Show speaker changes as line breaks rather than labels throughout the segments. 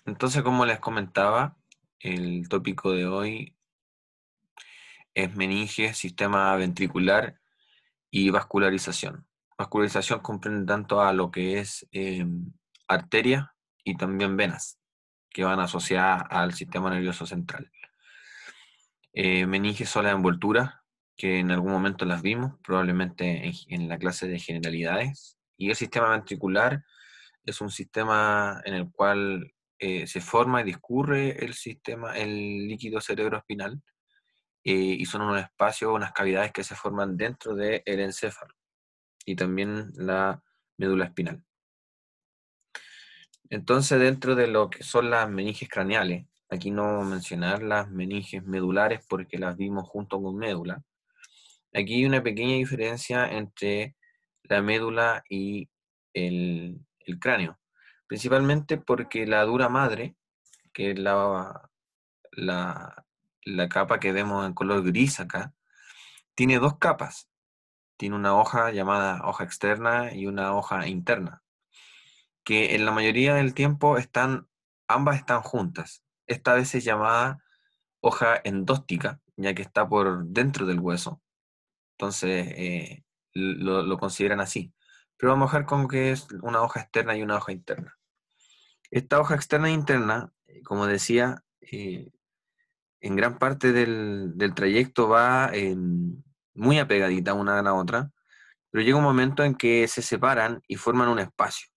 Entonces, como les comentaba, el tópico de hoy es meninges, sistema ventricular y vascularización. Vascularización comprende tanto a lo que es arterias y también venas, que van asociadas al sistema nervioso central. Meninges son las envolturas, que en algún momento las vimos, probablemente en la clase de generalidades. Y el sistema ventricular es un sistema en el cual se forma y discurre el líquido cerebroespinal, y son unos espacios, unas cavidades que se forman dentro del encéfalo y también la médula espinal. Entonces, dentro de lo que son las meninges craneales, aquí no vamos a mencionar las meninges medulares porque las vimos junto con médula. Aquí hay una pequeña diferencia entre la médula y el cráneo, principalmente porque la dura madre, que es la, la capa que vemos en color gris acá, tiene dos capas. Tiene una hoja llamada hoja externa y una hoja interna, que en la mayoría del tiempo ambas están juntas. Esta vez es llamada hoja endóstica, ya que está por dentro del hueso. Entonces lo consideran así. Pero vamos a dejar con que es una hoja externa y una hoja interna. Esta hoja externa e interna, como decía, en gran parte del trayecto va muy apegadita una a la otra, pero llega un momento en que se separan y forman un espacio.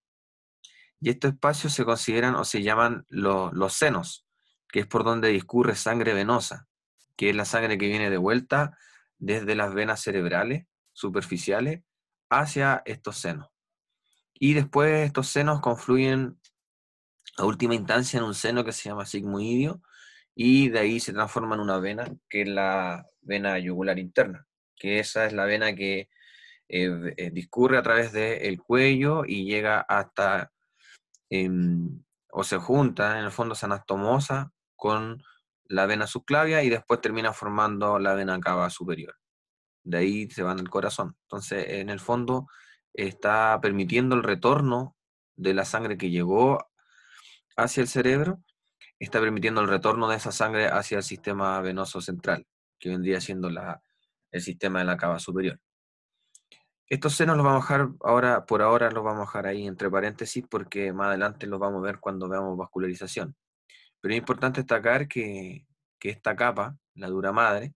Y estos espacios se consideran o se llaman los senos, que es por donde discurre sangre venosa, que es la sangre que viene de vuelta desde las venas cerebrales superficiales hacia estos senos. Y después estos senos confluyen a última instancia en un seno que se llama sigmoidio, y de ahí se transforma en una vena, que es la vena yugular interna, que esa es la vena que discurre a través del cuello y llega hasta, o se junta, en el fondo se anastomosa con la vena subclavia y después termina formando la vena cava superior. De ahí se van al corazón. Entonces, en el fondo, está permitiendo el retorno de la sangre que llegó hacia el cerebro, está permitiendo el retorno de esa sangre hacia el sistema venoso central, que vendría siendo el sistema de la cava superior. Estos senos los vamos a dejar ahora, por ahora los vamos a dejar ahí entre paréntesis porque más adelante los vamos a ver cuando veamos vascularización. Pero es importante destacar que esta capa, la dura madre,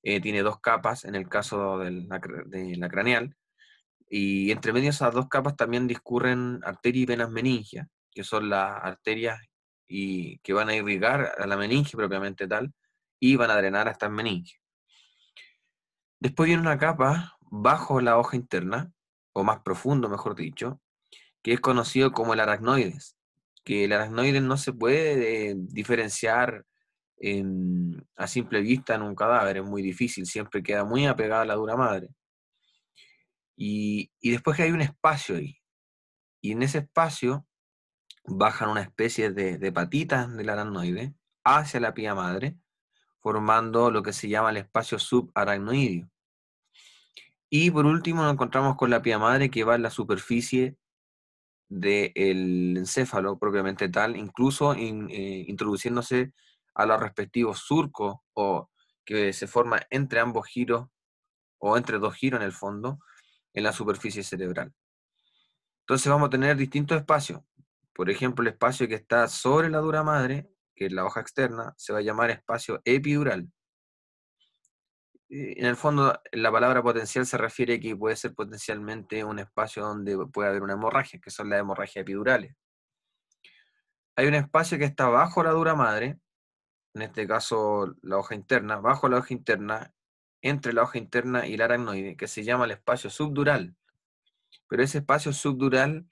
tiene dos capas en el caso de la craneal, y entre medio de esas dos capas también discurren arterias y venas meningias, que son las arterias y que van a irrigar a la meninge propiamente tal, y van a drenar a estas meninges. Después viene una capa bajo la hoja interna, o más profundo, mejor dicho, que es conocido como el aracnoides, que el aracnoides no se puede diferenciar a simple vista en un cadáver, es muy difícil, siempre queda muy apegada a la dura madre. Y después que hay un espacio ahí, y en ese espacio bajan una especie de patitas del aracnoide hacia la pía madre, formando lo que se llama el espacio subaracnoideo. Y por último nos encontramos con la pía madre que va en la superficie del encéfalo propiamente tal, incluso introduciéndose a los respectivos surcos o que se forma entre ambos giros o entre dos giros en el fondo en la superficie cerebral. Entonces vamos a tener distintos espacios. Por ejemplo, el espacio que está sobre la dura madre, que es la hoja externa, se va a llamar espacio epidural. En el fondo, la palabra potencial se refiere a que puede ser potencialmente un espacio donde puede haber una hemorragia, que son las hemorragias epidurales. Hay un espacio que está bajo la dura madre, en este caso la hoja interna, bajo la hoja interna, entre la hoja interna y el aracnoide, que se llama el espacio subdural. Pero ese espacio subdural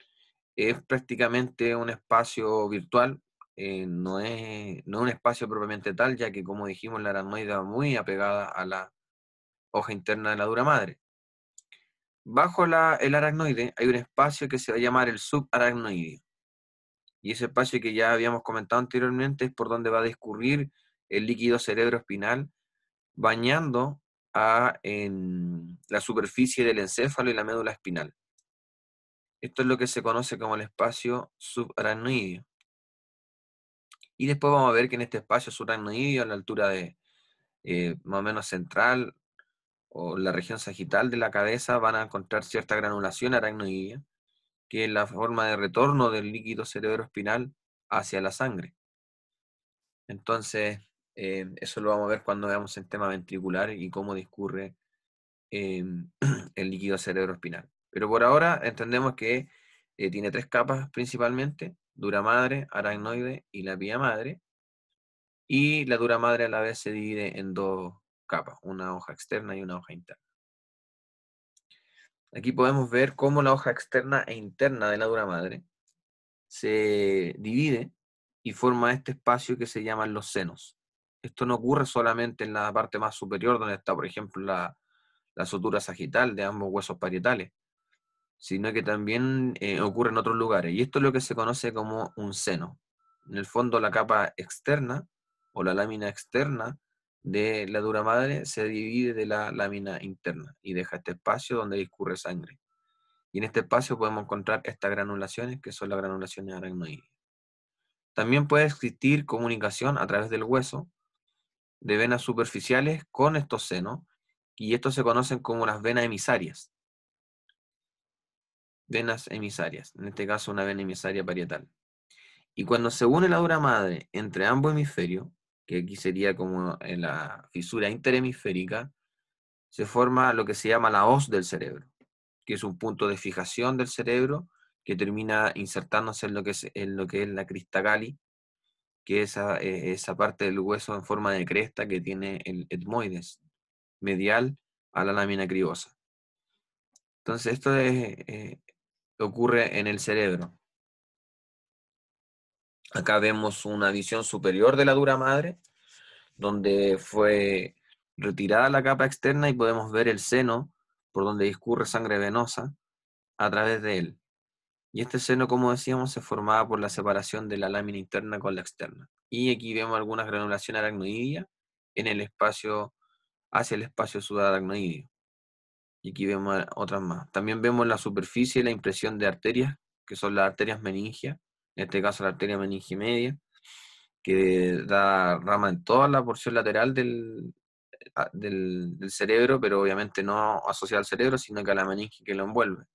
es prácticamente un espacio virtual, no es un espacio propiamente tal, ya que como dijimos, la aracnoide va muy apegada a la hoja interna de la dura madre. Bajo el aracnoide hay un espacio que se va a llamar el subaracnoide. Y ese espacio que ya habíamos comentado anteriormente es por donde va a discurrir el líquido cerebroespinal, bañando en la superficie del encéfalo y la médula espinal. Esto es lo que se conoce como el espacio subaracnoideo. Y después vamos a ver que en este espacio subaracnoideo, a la altura de más o menos central, o la región sagital de la cabeza, van a encontrar cierta granulación aracnoidea, que es la forma de retorno del líquido cerebroespinal hacia la sangre. Entonces, eso lo vamos a ver cuando veamos el tema ventricular y cómo discurre el líquido cerebroespinal. Pero por ahora entendemos que tiene tres capas principalmente: dura madre, aracnoide y la vía madre. Y la dura madre a la vez se divide en dos capas, una hoja externa y una hoja interna. Aquí podemos ver cómo la hoja externa e interna de la dura madre se divide y forma este espacio que se llaman los senos. Esto no ocurre solamente en la parte más superior, donde está, por ejemplo, la sutura sagital de ambos huesos parietales, sino que también ocurre en otros lugares. Y esto es lo que se conoce como un seno. En el fondo, la capa externa o la lámina externa de la dura madre se divide de la lámina interna y deja este espacio donde discurre sangre. Y en este espacio podemos encontrar estas granulaciones, que son las granulaciones aracnoides. También puede existir comunicación a través del hueso de venas superficiales con estos senos, y estos se conocen como las venas emisarias. Venas emisarias, en este caso una vena emisaria parietal. Y cuando se une la dura madre entre ambos hemisferios, que aquí sería como en la fisura interhemisférica, se forma lo que se llama la hoz del cerebro, que es un punto de fijación del cerebro que termina insertándose en lo que es la crista galli, que es esa parte del hueso en forma de cresta que tiene el etmoides, medial a la lámina cribosa. Entonces esto ocurre en el cerebro. Acá vemos una visión superior de la dura madre, donde fue retirada la capa externa y podemos ver el seno por donde discurre sangre venosa a través de él. Y este seno, como decíamos, se formaba por la separación de la lámina interna con la externa. Y aquí vemos algunas granulaciones aracnoidea en el espacio, hacia el espacio subaracnoideo. Y aquí vemos otras más. También vemos en la superficie la impresión de arterias, que son las arterias meningias, en este caso la arteria meningia media, que da rama en toda la porción lateral del cerebro, pero obviamente no asociada al cerebro, sino que a la meninge que lo envuelve.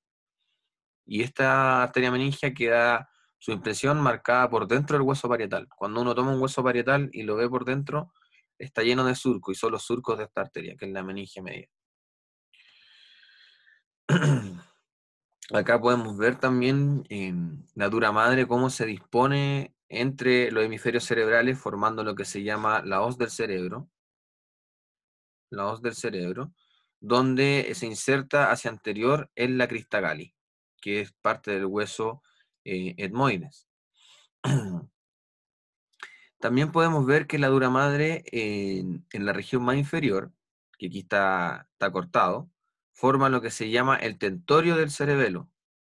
Y esta arteria meningia queda su impresión marcada por dentro del hueso parietal. Cuando uno toma un hueso parietal y lo ve por dentro, está lleno de surcos, y son los surcos de esta arteria, que es la meninge media. Acá podemos ver también la dura madre, cómo se dispone entre los hemisferios cerebrales, formando lo que se llama la hoz del cerebro, donde se inserta hacia anterior en la crista galli, que es parte del hueso etmoides. También podemos ver que la dura madre en la región más inferior, que aquí está cortado, forma lo que se llama el tentorio del cerebelo,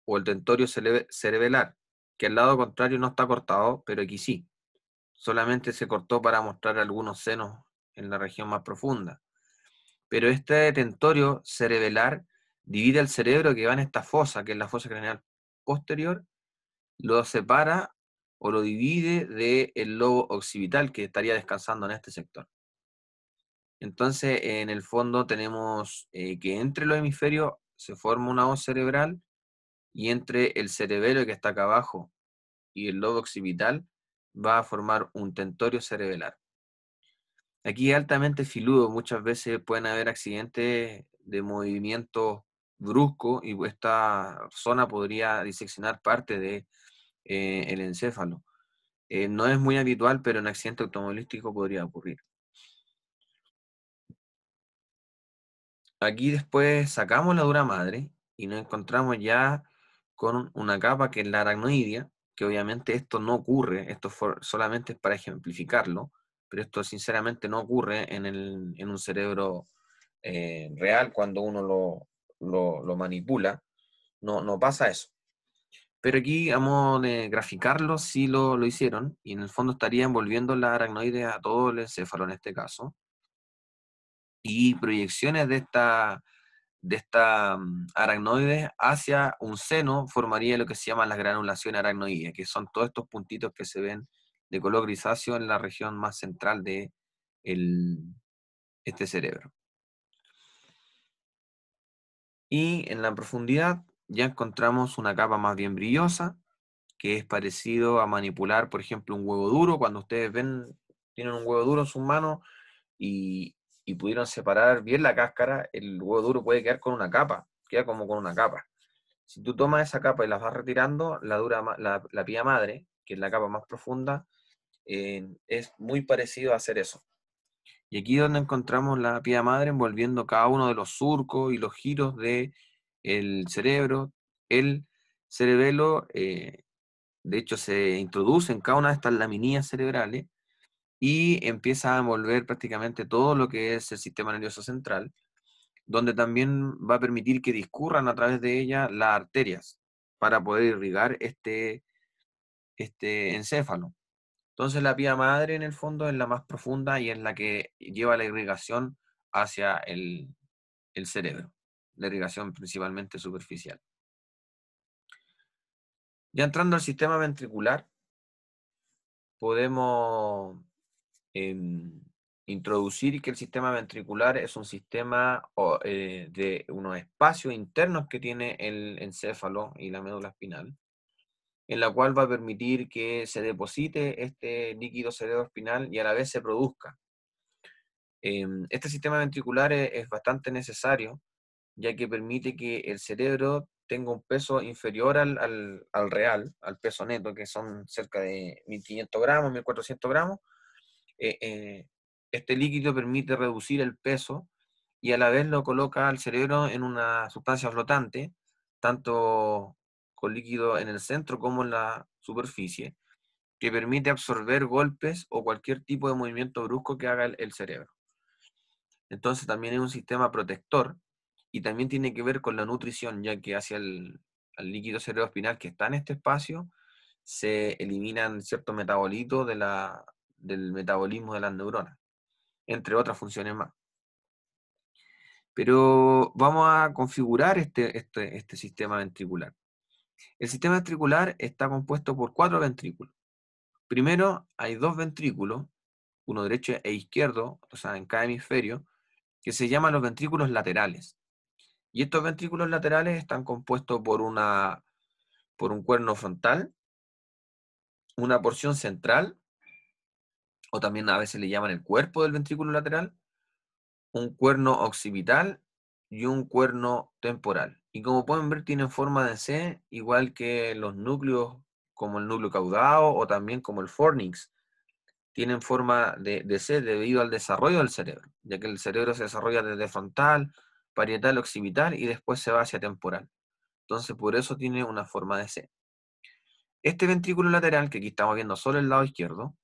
o el tentorio cerebelar, que al lado contrario no está cortado, pero aquí sí. Solamente se cortó para mostrar algunos senos en la región más profunda. Pero este tentorio cerebelar divide el cerebro que va en esta fosa, que es la fosa craneal posterior, lo separa o lo divide del lobo occipital, que estaría descansando en este sector. Entonces, en el fondo tenemos que entre los hemisferios se forma una hoz cerebral, y entre el cerebelo que está acá abajo y el lobo occipital va a formar un tentorio cerebelar. Aquí es altamente filudo, muchas veces pueden haber accidentes de movimiento brusco y esta zona podría diseccionar parte de el encéfalo. No es muy habitual, pero en accidente automovilístico podría ocurrir. Aquí después sacamos la dura madre y nos encontramos ya con una capa que es la aracnoidea, que obviamente esto no ocurre, esto solamente es para ejemplificarlo, pero esto sinceramente no ocurre en un cerebro real cuando uno lo manipula, no pasa eso. Pero aquí, a modo de graficarlo, sí lo hicieron, y en el fondo estaría envolviendo la aracnoide a todo el encéfalo en este caso, y proyecciones de esta aracnoide hacia un seno formaría lo que se llaman las granulaciones aracnoides, que son todos estos puntitos que se ven de color grisáceo en la región más central de este cerebro. Y en la profundidad ya encontramos una capa más bien brillosa, que es parecido a manipular, por ejemplo, un huevo duro. Cuando ustedes ven, tienen un huevo duro en sus manos y pudieron separar bien la cáscara, el huevo duro puede quedar con una capa, queda como con una capa. Si tú tomas esa capa y la vas retirando, la pía madre, que es la capa más profunda, es muy parecido a hacer eso. Y aquí es donde encontramos la pía madre envolviendo cada uno de los surcos y los giros del cerebro. El cerebelo, de hecho, se introduce en cada una de estas laminillas cerebrales y empieza a envolver prácticamente todo lo que es el sistema nervioso central, donde también va a permitir que discurran a través de ella las arterias para poder irrigar este encéfalo. Entonces la pía madre en el fondo es la más profunda y es la que lleva la irrigación hacia el cerebro, la irrigación principalmente superficial. Ya entrando al sistema ventricular, podemos introducir que el sistema ventricular es un sistema de unos espacios internos que tiene el encéfalo y la médula espinal, en la cual va a permitir que se deposite este líquido cerebroespinal y a la vez se produzca. Este sistema ventricular es bastante necesario, ya que permite que el cerebro tenga un peso inferior al real, al peso neto, que son cerca de 1500 gramos, 1400 gramos. Este líquido permite reducir el peso y a la vez lo coloca al cerebro en una sustancia flotante, tanto con líquido en el centro como en la superficie, que permite absorber golpes o cualquier tipo de movimiento brusco que haga el cerebro. Entonces también es un sistema protector y también tiene que ver con la nutrición, ya que hacia el líquido cerebroespinal que está en este espacio se eliminan ciertos metabolitos del metabolismo de las neuronas, entre otras funciones más. Pero vamos a configurar este sistema ventricular. El sistema ventricular está compuesto por 4 ventrículos. Primero, hay 2 ventrículos, uno derecho e izquierdo, o sea, en cada hemisferio, que se llaman los ventrículos laterales. Y estos ventrículos laterales están compuestos por un cuerno frontal, una porción central, o también a veces le llaman el cuerpo del ventrículo lateral, un cuerno occipital y un cuerno temporal. Y como pueden ver, tienen forma de C, igual que los núcleos, como el núcleo caudado o también como el fornix, tienen forma de C debido al desarrollo del cerebro, ya que el cerebro se desarrolla desde frontal, parietal, occipital y después se va hacia temporal. Entonces, por eso tiene una forma de C. Este ventrículo lateral, que aquí estamos viendo solo el lado izquierdo,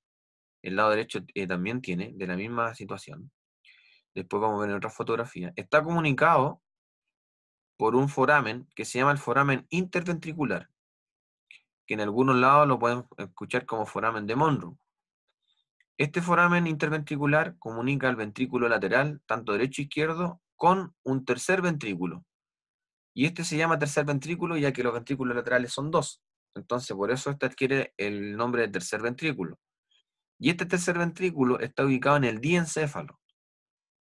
el lado derecho también tiene, de la misma situación, después vamos a ver en otra fotografía, está comunicado por un foramen que se llama el foramen interventricular, que en algunos lados lo pueden escuchar como foramen de Monro. Este foramen interventricular comunica el ventrículo lateral, tanto derecho e izquierdo, con un tercer ventrículo. Y este se llama tercer ventrículo ya que los ventrículos laterales son 2. Entonces, por eso este adquiere el nombre de tercer ventrículo. Y este tercer ventrículo está ubicado en el diencéfalo,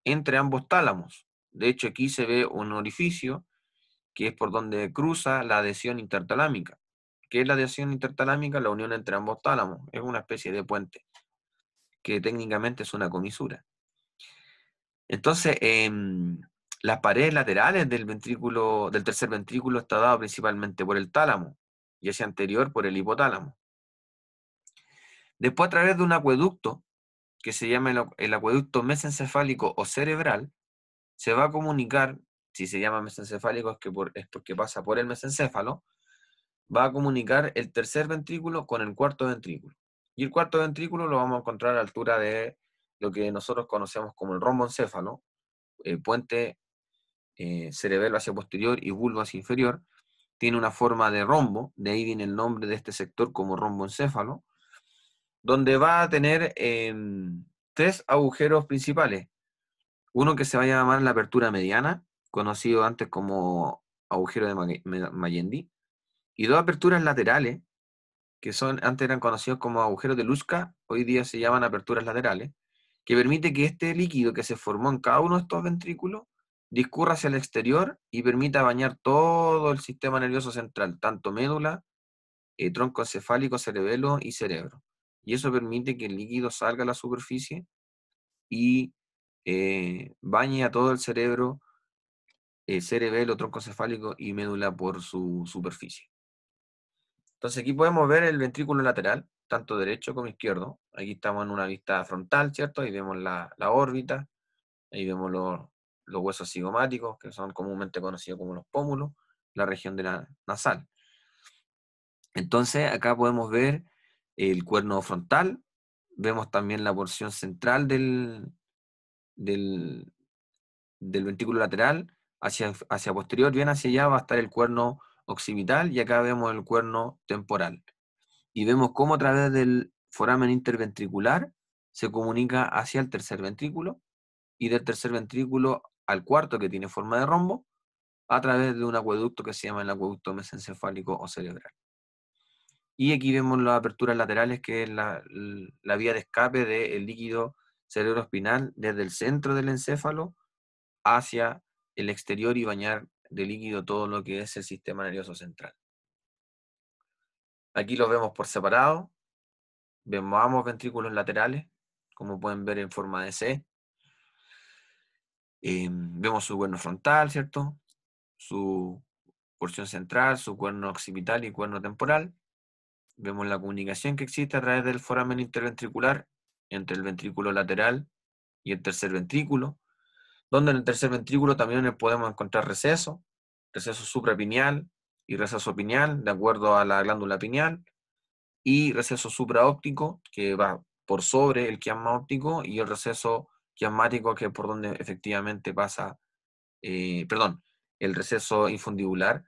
entre ambos tálamos. De hecho, aquí se ve un orificio que es por donde cruza la adhesión intertalámica. ¿Qué es la adhesión intertalámica? La unión entre ambos tálamos. Es una especie de puente, que técnicamente es una comisura. Entonces, las paredes laterales del tercer ventrículo está dado principalmente por el tálamo, y ese anterior por el hipotálamo. Después, a través de un acueducto, que se llama el acueducto mesencefálico o cerebral, se va a comunicar, si se llama mesencefálico es porque pasa por el mesencéfalo, va a comunicar el tercer ventrículo con el cuarto ventrículo. Y el cuarto ventrículo lo vamos a encontrar a la altura de lo que nosotros conocemos como el romboencéfalo, puente cerebelo hacia posterior y bulbo hacia inferior. Tiene una forma de rombo, de ahí viene el nombre de este sector como romboencéfalo, donde va a tener 3 agujeros principales. Uno que se va a llamar la apertura mediana, conocido antes como agujero de Magendie, y 2 aperturas laterales, que antes eran conocidos como agujeros de Luska, hoy día se llaman aperturas laterales, que permite que este líquido que se formó en cada uno de estos ventrículos discurra hacia el exterior y permita bañar todo el sistema nervioso central, tanto médula, tronco encefálico, cerebelo y cerebro. Y eso permite que el líquido salga a la superficie y bañe a todo el cerebro, cerebelo, tronco encefálico y médula por su superficie. Entonces aquí podemos ver el ventrículo lateral, tanto derecho como izquierdo. Aquí estamos en una vista frontal, ¿cierto? Ahí vemos la órbita, ahí vemos los huesos cigomáticos, que son comúnmente conocidos como los pómulos, la región de la nasal. Entonces acá podemos ver el cuerno frontal, vemos también la porción central del ventrículo lateral, hacia posterior, bien hacia allá va a estar el cuerno occipital y acá vemos el cuerno temporal. Y vemos cómo a través del foramen interventricular se comunica hacia el tercer ventrículo y del tercer ventrículo al cuarto, que tiene forma de rombo, a través de un acueducto que se llama el acueducto mesencefálico o cerebral. Y aquí vemos las aperturas laterales, que es la vía de escape del líquido cerebroespinal desde el centro del encéfalo hacia el exterior y bañar de líquido todo lo que es el sistema nervioso central. Aquí los vemos por separado. Vemos ambos ventrículos laterales, como pueden ver en forma de C. Vemos su cuerno frontal, ¿cierto? Su porción central, su cuerno occipital y cuerno temporal. Vemos la comunicación que existe a través del foramen interventricular entre el ventrículo lateral y el tercer ventrículo, donde en el tercer ventrículo también podemos encontrar receso suprapineal y receso pineal, de acuerdo a la glándula pineal, y receso supraóptico, que va por sobre el quiasma óptico, y el receso quiasmático, que es por donde efectivamente pasa, el receso infundibular,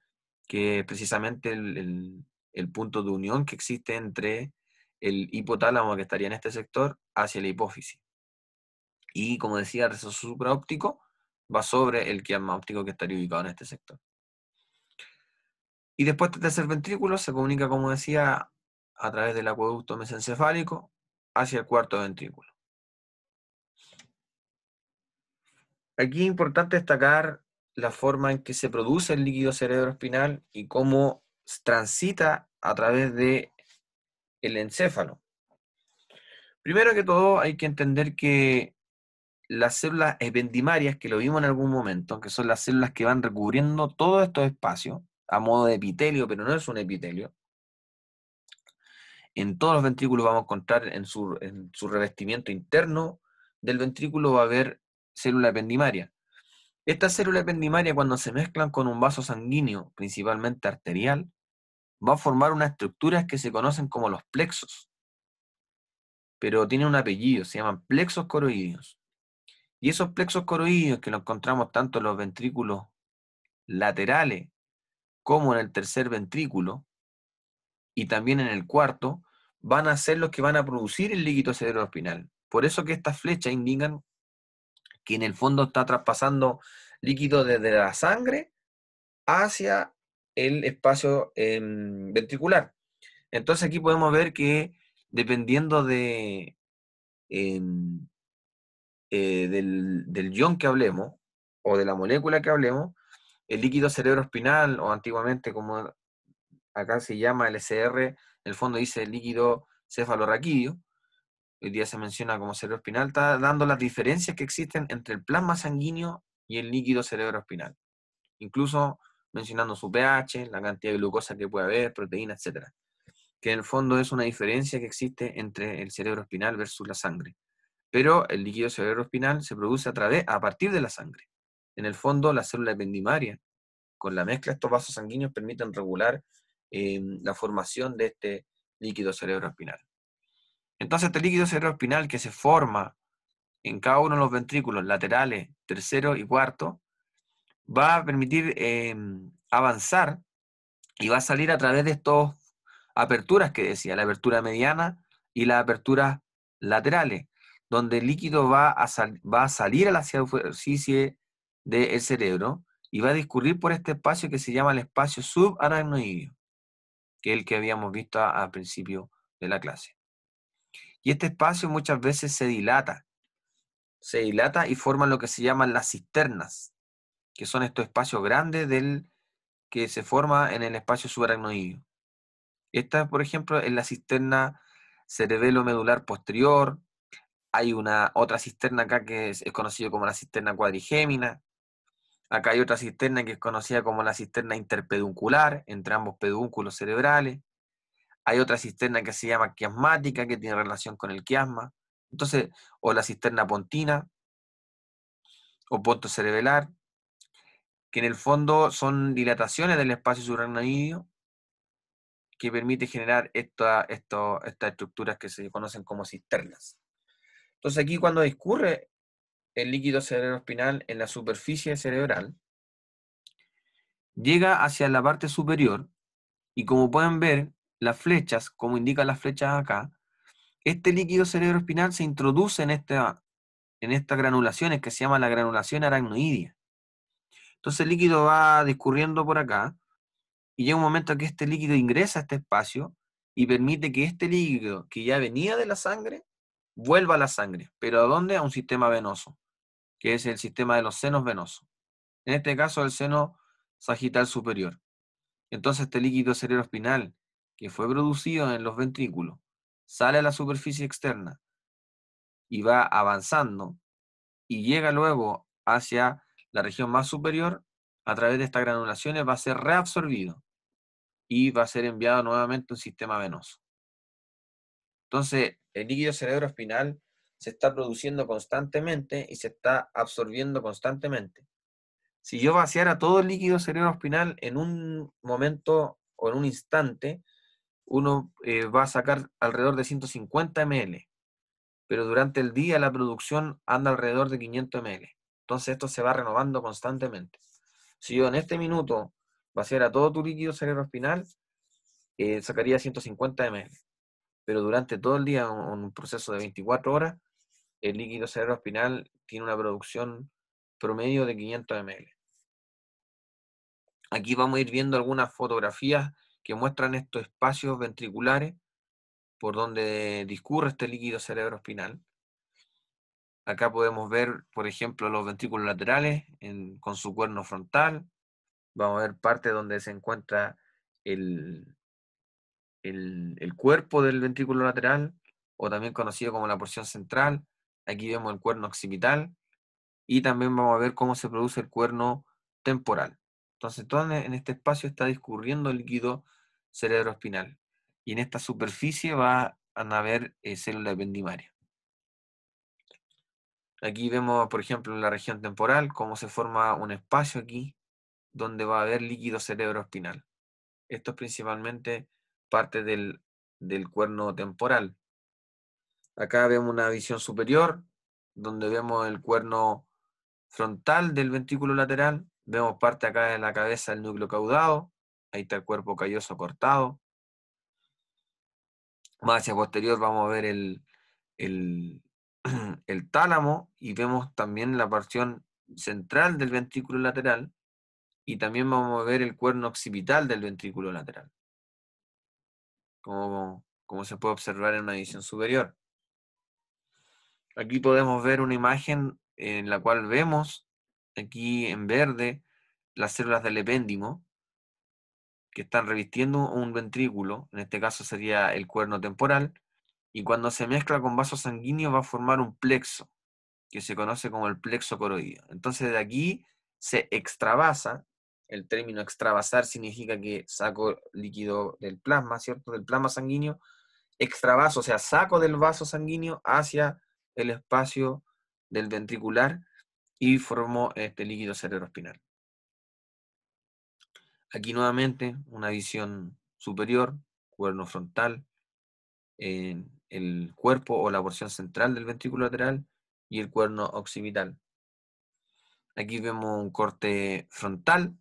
que es precisamente el punto de unión que existe entre el hipotálamo, que estaría en este sector, hacia la hipófisis. Y como decía, el receso supraóptico va sobre el quiasma óptico, que estaría ubicado en este sector. Y después este tercer ventrículo se comunica, como decía, a través del acueducto mesencefálico hacia el cuarto ventrículo. Aquí es importante destacar la forma en que se produce el líquido cerebroespinal y cómo transita a través del encéfalo. Primero que todo, hay que entender que las células ependimarias, que lo vimos en algún momento, que son las células que van recubriendo todos estos espacios a modo de epitelio, pero no es un epitelio. En todos los ventrículos vamos a encontrar en su revestimiento interno del ventrículo va a haber célula ependimaria. Estas células ependimarias, cuando se mezclan con un vaso sanguíneo, principalmente arterial, va a formar unas estructuras que se conocen como los plexos, pero tienen un apellido, se llaman plexos coroideos. Y esos plexos coroideos, que los encontramos tanto en los ventrículos laterales como en el tercer ventrículo y también en el cuarto, van a ser los que van a producir el líquido cerebroespinal. Por eso que estas flechas indican que en el fondo está traspasando líquido desde la sangre hacia el espacio ventricular. Entonces aquí podemos ver que dependiendo del ion que hablemos o de la molécula que hablemos, el líquido cerebroespinal, o antiguamente como acá se llama el SR, en el fondo dice líquido cefalorraquídeo, hoy día se menciona como cerebroespinal, está dando las diferencias que existen entre el plasma sanguíneo y el líquido cerebroespinal. Incluso mencionando su pH, la cantidad de glucosa que puede haber, proteínas, etc. Que en el fondo es una diferencia que existe entre el cerebroespinal versus la sangre. Pero el líquido cerebroespinal se produce a partir de la sangre. En el fondo, la célula ependimaria, con la mezcla de estos vasos sanguíneos, permiten regular la formación de este líquido cerebroespinal. Entonces, este líquido cerebroespinal que se forma en cada uno de los ventrículos laterales, tercero y cuarto, va a permitir avanzar y va a salir a través de estas aperturas que decía, la apertura mediana y las aperturas laterales, donde el líquido va a salir a la superficie del cerebro y va a discurrir por este espacio que se llama el espacio subaracnoideo, que es el que habíamos visto al principio de la clase. Y este espacio muchas veces se dilata y forma lo que se llaman las cisternas, que son estos espacios grandes que se forma en el espacio subaracnoideo. Esta, por ejemplo, es la cisterna cerebelo-medular posterior. Hay otra cisterna acá que es conocida como la cisterna cuadrigémina. Acá hay otra cisterna que es conocida como la cisterna interpeduncular, entre ambos pedúnculos cerebrales. Hay otra cisterna que se llama quiasmática, que tiene relación con el quiasma. Entonces, o la cisterna pontina, o ponto cerebelar, que en el fondo son dilataciones del espacio subaracnoideo que permite generar estas estructuras que se conocen como cisternas. Entonces aquí cuando discurre el líquido cerebroespinal en la superficie cerebral, llega hacia la parte superior y como pueden ver, las flechas, como indican las flechas acá, este líquido cerebroespinal se introduce en estas granulaciones que se llama la granulación aracnoidea. Entonces el líquido va discurriendo por acá y llega un momento en que este líquido ingresa a este espacio y permite que este líquido que ya venía de la sangre vuelva a la sangre. ¿Pero a dónde? A un sistema venoso, que es el sistema de los senos venosos. En este caso, el seno sagital superior. Entonces este líquido cerebroespinal que fue producido en los ventrículos sale a la superficie externa y va avanzando y llega luego hacia la región más superior. A través de estas granulaciones va a ser reabsorbido y va a ser enviado nuevamente a un sistema venoso. Entonces, el líquido cerebroespinal se está produciendo constantemente y se está absorbiendo constantemente. Si yo vaciara todo el líquido cerebroespinal en un momento o en un instante, uno va a sacar alrededor de 150 ml, pero durante el día la producción anda alrededor de 500 ml. Entonces esto se va renovando constantemente. Si yo en este minuto vaciara todo tu líquido cerebroespinal, sacaría 150 ml, pero durante todo el día, un proceso de 24 horas, el líquido cerebroespinal tiene una producción promedio de 500 ml. Aquí vamos a ir viendo algunas fotografías que muestran estos espacios ventriculares por donde discurre este líquido cerebroespinal. Acá podemos ver, por ejemplo, los ventrículos laterales con su cuerno frontal. Vamos a ver parte donde se encuentra el cuerpo del ventrículo lateral, o también conocido como la porción central. Aquí vemos el cuerno occipital y también vamos a ver cómo se produce el cuerno temporal. Entonces, todo en este espacio está discurriendo el líquido cerebroespinal. Y en esta superficie van a haber células ependimarias. Aquí vemos, por ejemplo, en la región temporal, cómo se forma un espacio aquí donde va a haber líquido cerebroespinal. Esto es principalmente parte del cuerno temporal. Acá vemos una visión superior, donde vemos el cuerno frontal del ventrículo lateral. Vemos parte acá de la cabeza del núcleo caudado. Ahí está el cuerpo calloso cortado. Más hacia posterior vamos a ver el tálamo y vemos también la porción central del ventrículo lateral y también vamos a ver el cuerno occipital del ventrículo lateral, como se puede observar en una visión superior. Aquí podemos ver una imagen en la cual vemos aquí en verde las células del epéndimo que están revistiendo un ventrículo, en este caso sería el cuerno temporal, y cuando se mezcla con vasos sanguíneos va a formar un plexo, que se conoce como el plexo coroideo. Entonces de aquí se extravasa, el término extravasar significa que saco líquido del plasma, ¿cierto? Del plasma sanguíneo, extravaso, o sea, saco del vaso sanguíneo hacia el espacio del ventricular y formo este líquido cerebroespinal. Aquí nuevamente una visión superior, cuerno frontal, en el cuerpo o la porción central del ventrículo lateral y el cuerno occipital. Aquí vemos un corte frontal,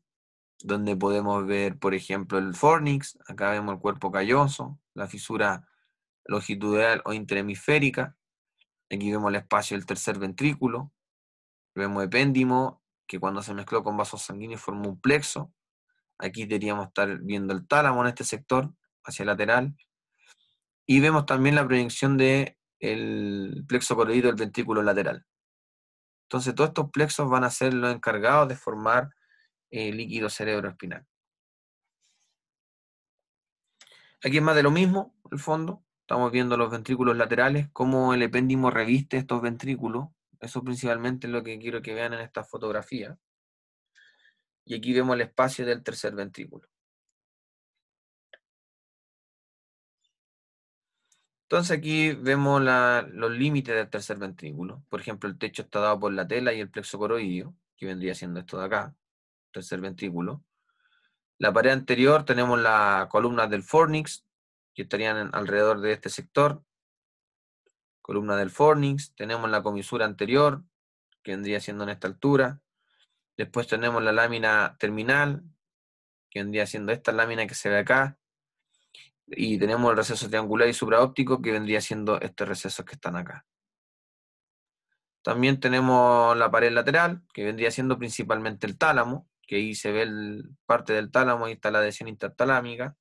donde podemos ver, por ejemplo, el fornix. Acá vemos el cuerpo calloso, la fisura longitudinal o interhemisférica. Aquí vemos el espacio del tercer ventrículo. Vemos epéndimo, que cuando se mezcló con vasos sanguíneos formó un plexo. Aquí deberíamos estar viendo el tálamo en este sector. hacia el lateral, y vemos también la proyección del plexo coroideo del ventrículo lateral. Entonces todos estos plexos van a ser los encargados de formar líquido cerebroespinal. Aquí es más de lo mismo, el fondo. Estamos viendo los ventrículos laterales, cómo el epéndimo reviste estos ventrículos. Eso principalmente es lo que quiero que vean en esta fotografía. Y aquí vemos el espacio del tercer ventrículo. Entonces aquí vemos los límites del tercer ventrículo. Por ejemplo, el techo está dado por la tela y el plexo coroideo, que vendría siendo esto de acá, tercer ventrículo. La pared anterior tenemos las columnas del fornix, que estarían alrededor de este sector. Columna del fornix. Tenemos la comisura anterior, que vendría siendo en esta altura. Después tenemos la lámina terminal, que vendría siendo esta lámina que se ve acá. Y tenemos el receso triangular y supraóptico, que vendría siendo estos recesos que están acá. También tenemos la pared lateral, que vendría siendo principalmente el tálamo, que ahí se ve parte del tálamo, ahí está la adhesión intertalámica.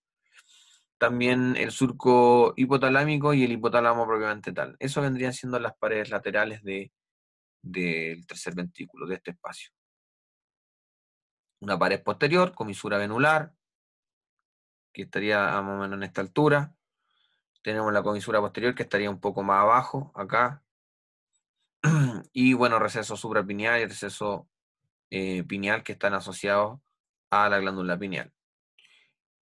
También el surco hipotalámico y el hipotálamo propiamente tal. Eso vendrían siendo las paredes laterales del tercer ventrículo, de este espacio. Una pared posterior, comisura venular, que estaría más o menos en esta altura. Tenemos la comisura posterior, que estaría un poco más abajo, acá. Y bueno, receso suprapineal y receso pineal, que están asociados a la glándula pineal.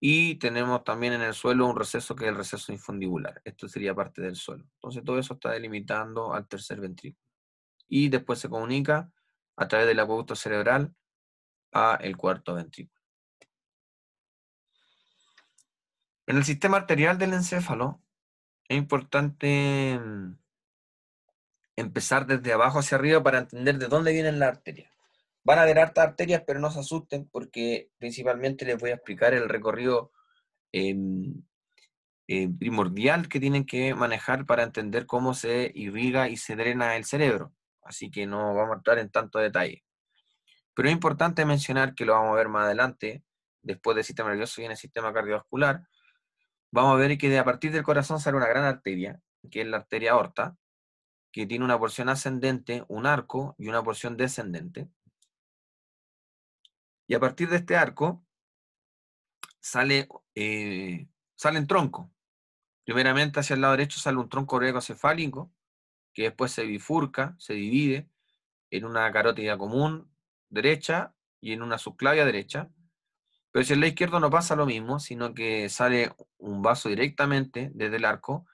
Y tenemos también en el suelo un receso que es el receso infundibular. Esto sería parte del suelo. Entonces todo eso está delimitando al tercer ventrículo. Y después se comunica a través del acueducto cerebral a el cuarto ventrículo. En el sistema arterial del encéfalo es importante empezar desde abajo hacia arriba para entender de dónde vienen las arterias. Van a haber hartas arterias, pero no se asusten porque principalmente les voy a explicar el recorrido primordial que tienen que manejar para entender cómo se irriga y se drena el cerebro. Así que no vamos a entrar en tanto detalle. Pero es importante mencionar, que lo vamos a ver más adelante, después del sistema nervioso y en el sistema cardiovascular, vamos a ver que a partir del corazón sale una gran arteria, que es la arteria aorta, que tiene una porción ascendente, un arco y una porción descendente. Y a partir de este arco salen troncos. Primeramente hacia el lado derecho sale un tronco cefálico, que después se bifurca, se divide en una carótida común derecha y en una subclavia derecha. Pero si en el lado izquierdo no pasa lo mismo, sino que sale un vaso directamente desde el arco,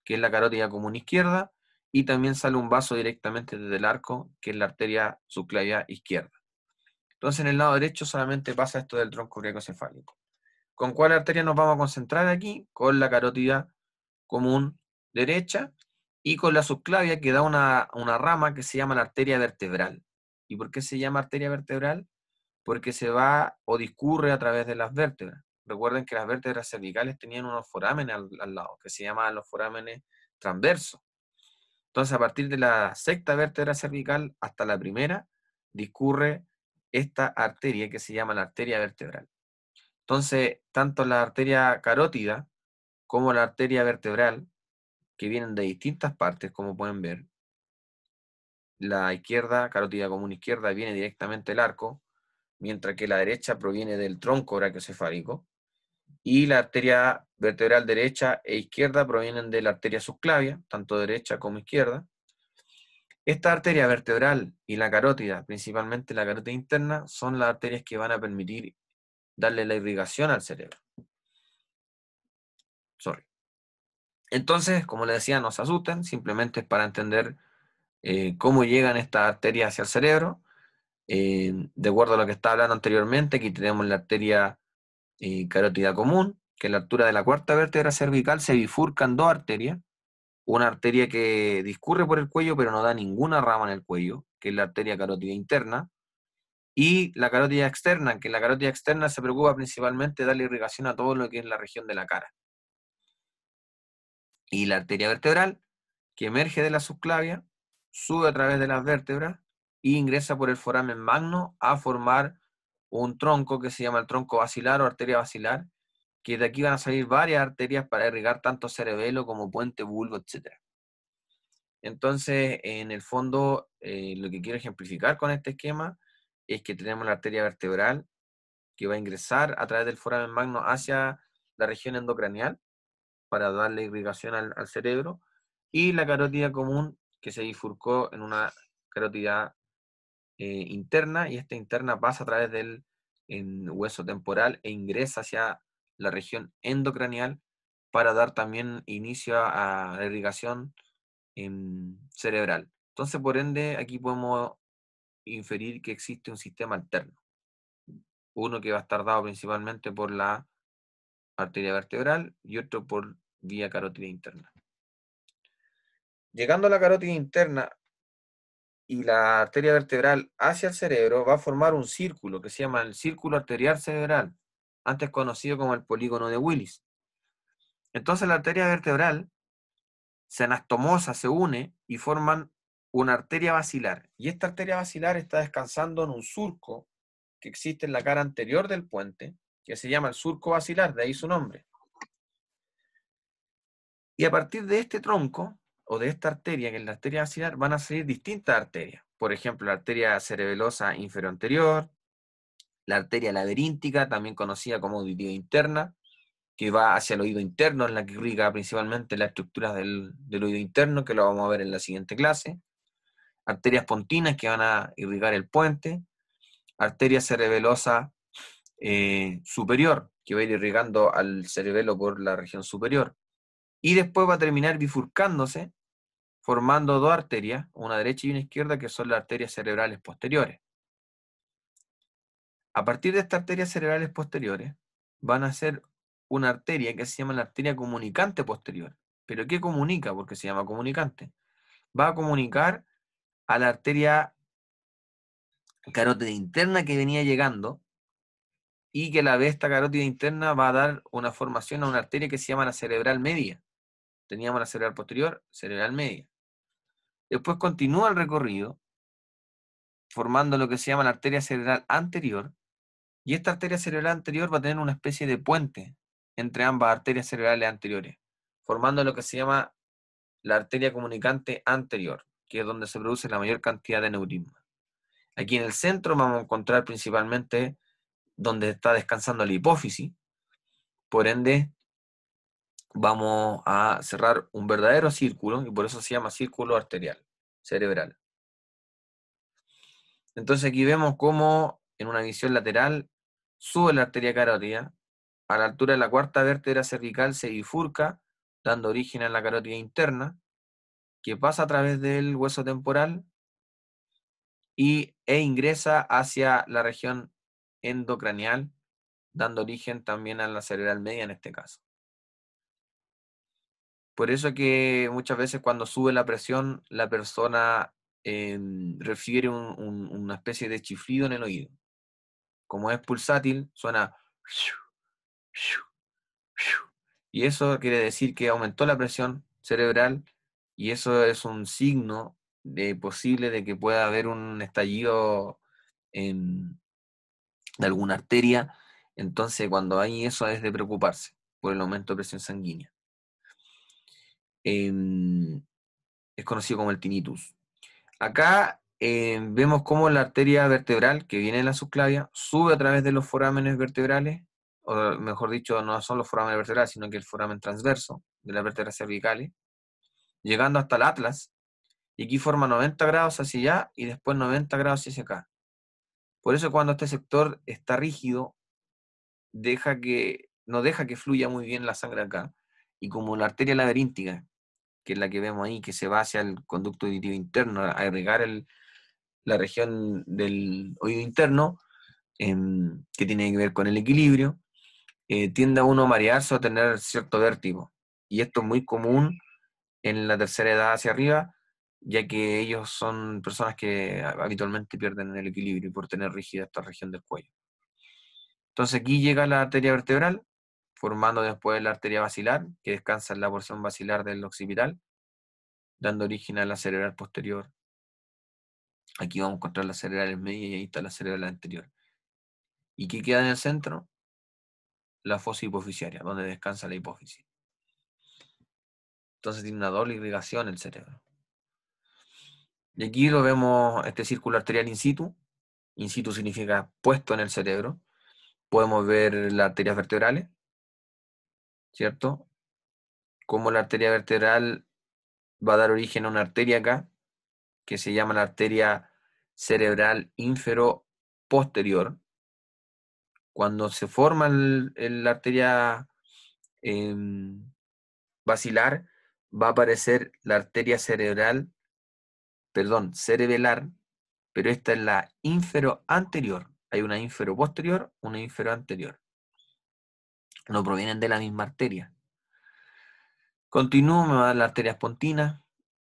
que es la carótida común izquierda, y también sale un vaso directamente desde el arco, que es la arteria subclavia izquierda. Entonces en el lado derecho solamente pasa esto del tronco cefálico. ¿Con cuál arteria nos vamos a concentrar aquí? Con la carótida común derecha y con la subclavia, que da una rama que se llama la arteria vertebral. ¿Y por qué se llama arteria vertebral? Porque se va o discurre a través de las vértebras. Recuerden que las vértebras cervicales tenían unos forámenes al lado, que se llamaban los forámenes transversos. Entonces, a partir de la sexta vértebra cervical hasta la primera, discurre esta arteria que se llama la arteria vertebral. Entonces, tanto la arteria carótida como la arteria vertebral, que vienen de distintas partes, como pueden ver, la izquierda, carótida común izquierda, viene directamente del arco, mientras que la derecha proviene del tronco brachiocefálico, y la arteria vertebral derecha e izquierda provienen de la arteria subclavia, tanto derecha como izquierda. Esta arteria vertebral y la carótida, principalmente la carótida interna, son las arterias que van a permitir darle la irrigación al cerebro. Entonces, como les decía, no se asusten, simplemente es para entender cómo llegan estas arterias hacia el cerebro. De acuerdo a lo que estaba hablando anteriormente, aquí tenemos la arteria carótida común, que en la altura de la cuarta vértebra cervical se bifurcan dos arterias. Una arteria que discurre por el cuello, pero no da ninguna rama en el cuello, que es la arteria carótida interna, y la carótida externa, que la carótida externa se preocupa principalmente de darle irrigación a todo lo que es la región de la cara. Y la arteria vertebral, que emerge de la subclavia, sube a través de las vértebras e ingresa por el foramen magno a formar un tronco que se llama el tronco basilar o arteria basilar, que de aquí van a salir varias arterias para irrigar tanto cerebelo como puente, bulbo, etc. Entonces, en el fondo, lo que quiero ejemplificar con este esquema es que tenemos la arteria vertebral que va a ingresar a través del foramen magno hacia la región endocranial para darle irrigación al cerebro, y la carótida común que se bifurcó en una carótida interna, y esta interna pasa a través del hueso temporal e ingresa hacia la región endocranial para dar también inicio a la irrigación cerebral. Entonces, por ende, aquí podemos inferir que existe un sistema alterno. Uno que va a estar dado principalmente por la arteria vertebral y otro por vía carótida interna. Llegando a la carótida interna y la arteria vertebral hacia el cerebro, va a formar un círculo que se llama el círculo arterial cerebral, antes conocido como el polígono de Willis. Entonces la arteria vertebral se anastomosa, se une y forman una arteria basilar. Y esta arteria basilar está descansando en un surco que existe en la cara anterior del puente, que se llama el surco basilar, de ahí su nombre. Y a partir de este tronco, o de esta arteria, que es la arteria basilar, van a salir distintas arterias. Por ejemplo, la arteria cerebelosa inferior anterior, la arteria laberíntica, también conocida como auditiva interna, que va hacia el oído interno, en la que irriga principalmente las estructuras del oído interno, que lo vamos a ver en la siguiente clase. Arterias pontinas, que van a irrigar el puente. Arteria cerebelosa superior, que va a ir irrigando al cerebelo por la región superior. Y después va a terminar bifurcándose, formando dos arterias, una derecha y una izquierda, que son las arterias cerebrales posteriores. A partir de estas arterias cerebrales posteriores, van a ser una arteria que se llama la arteria comunicante posterior. ¿Pero qué comunica? Porque se llama comunicante. Va a comunicar a la arteria carótida interna que venía llegando, y que a la vez esta carótida interna va a dar una formación a una arteria que se llama la cerebral media. Teníamos la cerebral posterior, cerebral media. Después continúa el recorrido, formando lo que se llama la arteria cerebral anterior, y esta arteria cerebral anterior va a tener una especie de puente entre ambas arterias cerebrales anteriores, formando lo que se llama la arteria comunicante anterior, que es donde se produce la mayor cantidad de neurisma. Aquí en el centro vamos a encontrar principalmente donde está descansando la hipófisis, por ende vamos a cerrar un verdadero círculo, y por eso se llama círculo arterial cerebral. Entonces aquí vemos cómo en una visión lateral sube la arteria carótida, a la altura de la cuarta vértebra cervical se bifurca, dando origen a la carótida interna, que pasa a través del hueso temporal e ingresa hacia la región endocranial, dando origen también a la cerebral media en este caso. Por eso que muchas veces cuando sube la presión, la persona refiere una especie de chiflido en el oído. Como es pulsátil, suena... Y eso quiere decir que aumentó la presión cerebral, y eso es un signo posible de que pueda haber un estallido de alguna arteria. Entonces, cuando hay eso, es de preocuparse por el aumento de presión sanguínea. Es conocido como el tinnitus. Acá vemos cómo la arteria vertebral que viene de la subclavia sube a través de los forámenes vertebrales, o mejor dicho, no son los forámenes vertebrales, sino que el foramen transverso de las vértebras cervicales, llegando hasta el atlas, y aquí forma 90 grados hacia allá y después 90 grados hacia acá. Por eso cuando este sector está rígido, no deja que fluya muy bien la sangre acá, y como la arteria laberíntica, que es la que vemos ahí, que se va hacia el conducto auditivo interno a irrigar la región del oído interno, que tiene que ver con el equilibrio, tiende a uno a marearse o a tener cierto vértigo. Y esto es muy común en la tercera edad hacia arriba, ya que ellos son personas que habitualmente pierden el equilibrio por tener rígida esta región del cuello. Entonces aquí llega la arteria vertebral, formando después la arteria basilar, que descansa en la porción basilar del occipital, dando origen a la cerebral posterior. Aquí vamos a encontrar las cerebrales medias y ahí está la cerebral anterior. ¿Y qué queda en el centro? la fosa hipofisiaria, donde descansa la hipófisis. Entonces tiene una doble irrigación el cerebro. Y aquí lo vemos, este círculo arterial in situ. In situ significa puesto en el cerebro. Podemos ver las arterias vertebrales, ¿cierto? Como la arteria vertebral va a dar origen a una arteria acá, que se llama la arteria cerebral infero-posterior. Cuando se forma la arteria basilar, va a aparecer la arteria cerebral, perdón, cerebelar, pero esta es la infero-anterior. Hay una infero-posterior, una infero-anterior. No provienen de la misma arteria. Continúo, me va a dar la arteria pontina.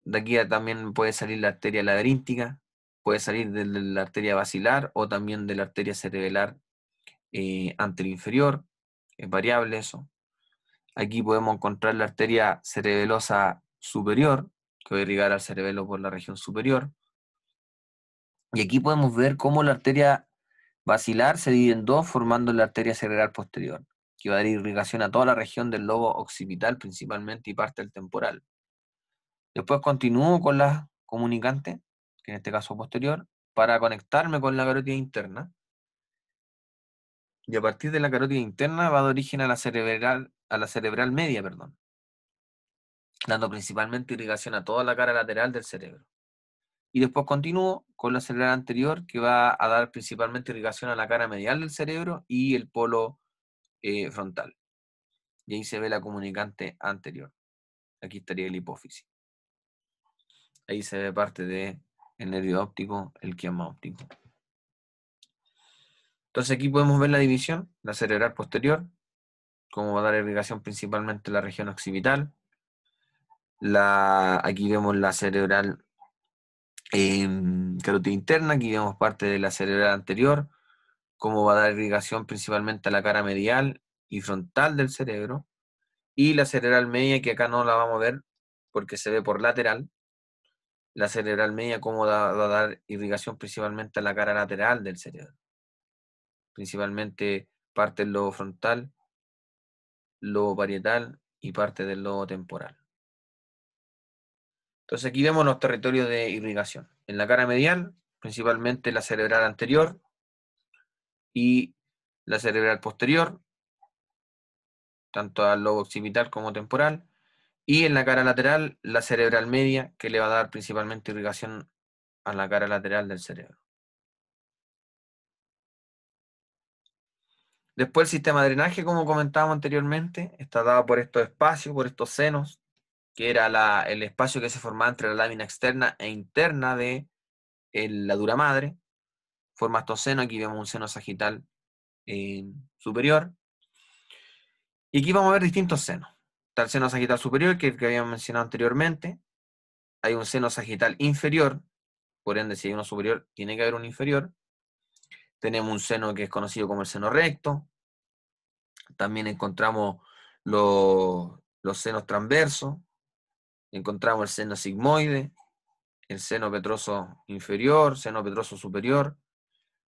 De aquí también puede salir la arteria laberíntica, puede salir de la arteria basilar o también de la arteria cerebelar anteroinferior. Es variable eso. Aquí podemos encontrar la arteria cerebelosa superior, que va a irrigar al cerebelo por la región superior. Y aquí podemos ver cómo la arteria basilar se divide en dos, formando la arteria cerebral posterior, que va a dar irrigación a toda la región del lobo occipital principalmente y parte del temporal. Después continúo con la comunicante, que en este caso posterior, para conectarme con la carótida interna. Y a partir de la carótida interna va a dar origen a la cerebral media, perdón, dando principalmente irrigación a toda la cara lateral del cerebro. Y después continúo con la cerebral anterior, que va a dar principalmente irrigación a la cara medial del cerebro y el polo frontal. Y ahí se ve la comunicante anterior. Aquí estaría el hipófisis. Ahí se ve parte del nervio óptico, el quiasma óptico. Entonces aquí podemos ver la división, la cerebral posterior, cómo va a dar irrigación principalmente en la región occipital. Aquí vemos la cerebral carótida interna, aquí vemos parte de la cerebral anterior, cómo va a dar irrigación principalmente a la cara medial y frontal del cerebro. Y la cerebral media, que acá no la vamos a ver porque se ve por lateral. La cerebral media, cómo va a dar irrigación principalmente a la cara lateral del cerebro. Principalmente parte del lobo frontal, lobo parietal y parte del lobo temporal. Entonces aquí vemos los territorios de irrigación. En la cara medial, principalmente la cerebral anterior y la cerebral posterior, tanto al lobo occipital como temporal. Y en la cara lateral, la cerebral media, que le va a dar principalmente irrigación a la cara lateral del cerebro. Después el sistema de drenaje, como comentábamos anteriormente, está dado por estos espacios, por estos senos, que era el espacio que se formaba entre la lámina externa e interna de la dura madre. Forma estos senos, aquí vemos un seno sagital superior. Y aquí vamos a ver distintos senos. Está el seno sagital superior, que es el que habíamos mencionado anteriormente. Hay un seno sagital inferior, por ende, si hay uno superior, tiene que haber un inferior. Tenemos un seno que es conocido como el seno recto. También encontramos los senos transversos. Encontramos el seno sigmoide, el seno petroso inferior, seno petroso superior.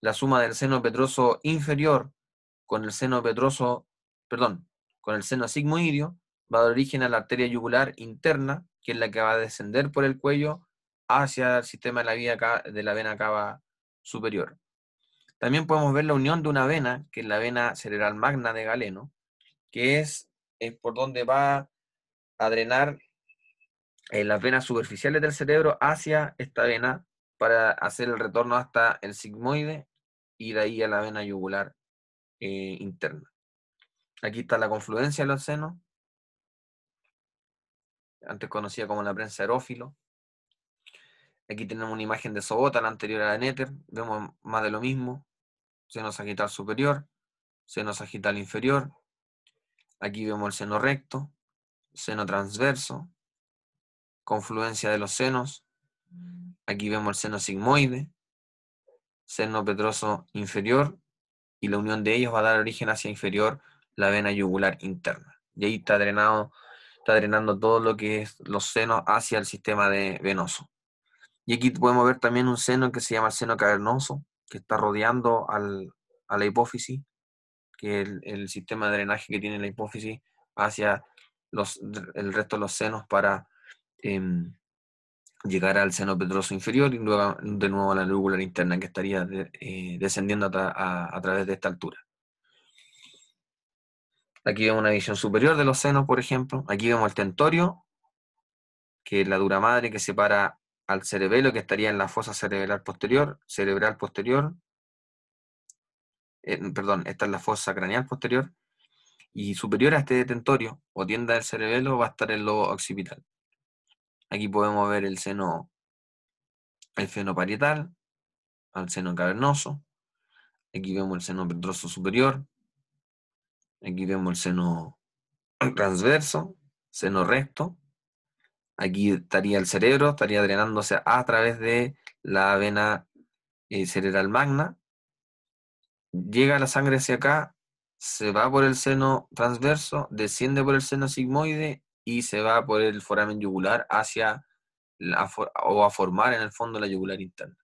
La suma del seno petroso inferior con el seno petroso, perdón, con el seno sigmoideo va a dar origen a la arteria yugular interna, que es la que va a descender por el cuello hacia el sistema de la vena cava superior. También podemos ver la unión de una vena, que es la vena cerebral magna de Galeno, que es por donde va a drenar las venas superficiales del cerebro hacia esta vena para hacer el retorno hasta el sigmoide y de ahí a la vena yugular interna. Aquí está la confluencia de los senos, antes conocida como la prensa aerófilo. Aquí tenemos una imagen de Sobota, la anterior a la Néter. Vemos más de lo mismo. Seno sagital superior, seno sagital inferior. Aquí vemos el seno recto, seno transverso, confluencia de los senos. Aquí vemos el seno sigmoide, seno petroso inferior, y la unión de ellos va a dar origen hacia inferior la vena yugular interna. Y ahí está drenando todo lo que es los senos hacia el sistema venoso. Y aquí podemos ver también un seno que se llama el seno cavernoso, que está rodeando a la hipófisis, que es el sistema de drenaje que tiene la hipófisis hacia el resto de los senos para llegar al seno petroso inferior y luego de nuevo a la yugular interna, que estaría descendiendo a través de esta altura. Aquí vemos una visión superior de los senos, por ejemplo. Aquí vemos el tentorio, que es la dura madre que separa al cerebelo, que estaría en la fosa cerebral posterior, perdón, esta es la fosa craneal posterior, y superior a este tentorio, o tienda del cerebelo, va a estar el lobo occipital. Aquí podemos ver el seno parietal, al seno cavernoso. Aquí vemos el seno petroso superior. Aquí vemos el seno transverso, seno recto. Aquí estaría el cerebro, estaría drenándose a través de la vena cerebral magna. Llega la sangre hacia acá, se va por el seno transverso, desciende por el seno sigmoide y se va por el foramen yugular hacia a formar en el fondo la yugular interna.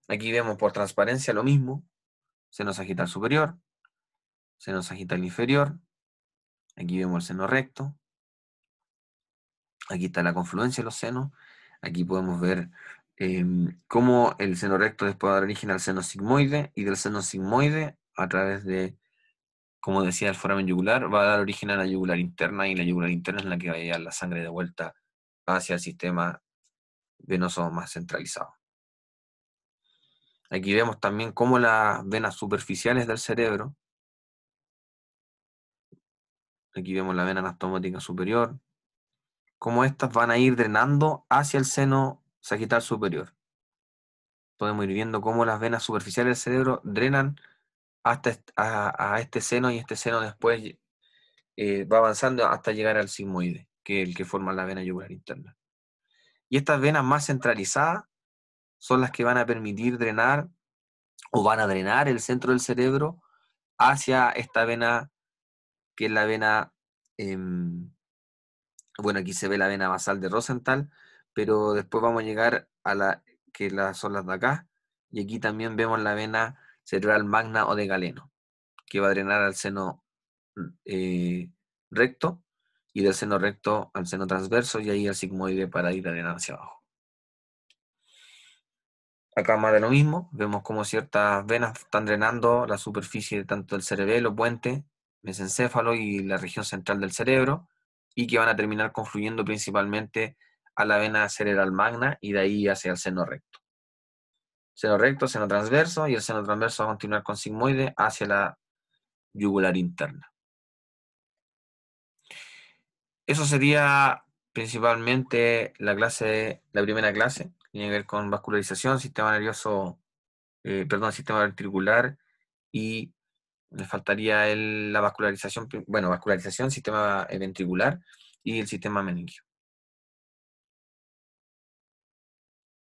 Aquí vemos por transparencia lo mismo, seno sagital superior, seno sagital inferior, aquí vemos el seno recto, aquí está la confluencia de los senos, aquí podemos ver cómo el seno recto después va a dar origen al seno sigmoide, y del seno sigmoide, a través de, como decía, el foramen yugular, va a dar origen a la yugular interna, y la yugular interna es la que va a llevar la sangre de vuelta hacia el sistema venoso más centralizado. Aquí vemos también cómo las venas superficiales del cerebro, aquí vemos la vena anastomotica superior, cómo estas van a ir drenando hacia el seno sagital superior. Podemos ir viendo cómo las venas superficiales del cerebro drenan hasta a este seno, y este seno después va avanzando hasta llegar al sigmoide, que es el que forma la vena yugular interna. Y estas venas más centralizadas son las que van a permitir drenar, o van a drenar el centro del cerebro hacia esta vena, que es la vena, bueno, aquí se ve la vena basal de Rosenthal, pero después vamos a llegar a que son las de acá, y aquí también vemos la vena cerebral magna o de Galeno, que va a drenar al seno recto, y del seno recto al seno transverso, y ahí al sigmoide para ir a drenar hacia abajo. Acá más de lo mismo, vemos como ciertas venas están drenando la superficie tanto del cerebelo, puente, mesencéfalo y la región central del cerebro, y que van a terminar confluyendo principalmente a la vena cerebral magna, y de ahí hacia el seno recto. Seno recto, seno transverso, y el seno transverso va a continuar con sigmoide hacia la yugular interna. Eso sería principalmente la primera clase, que tiene que ver con vascularización, sistema nervioso, sistema ventricular, y le faltaría la vascularización, sistema ventricular y el sistema meningio.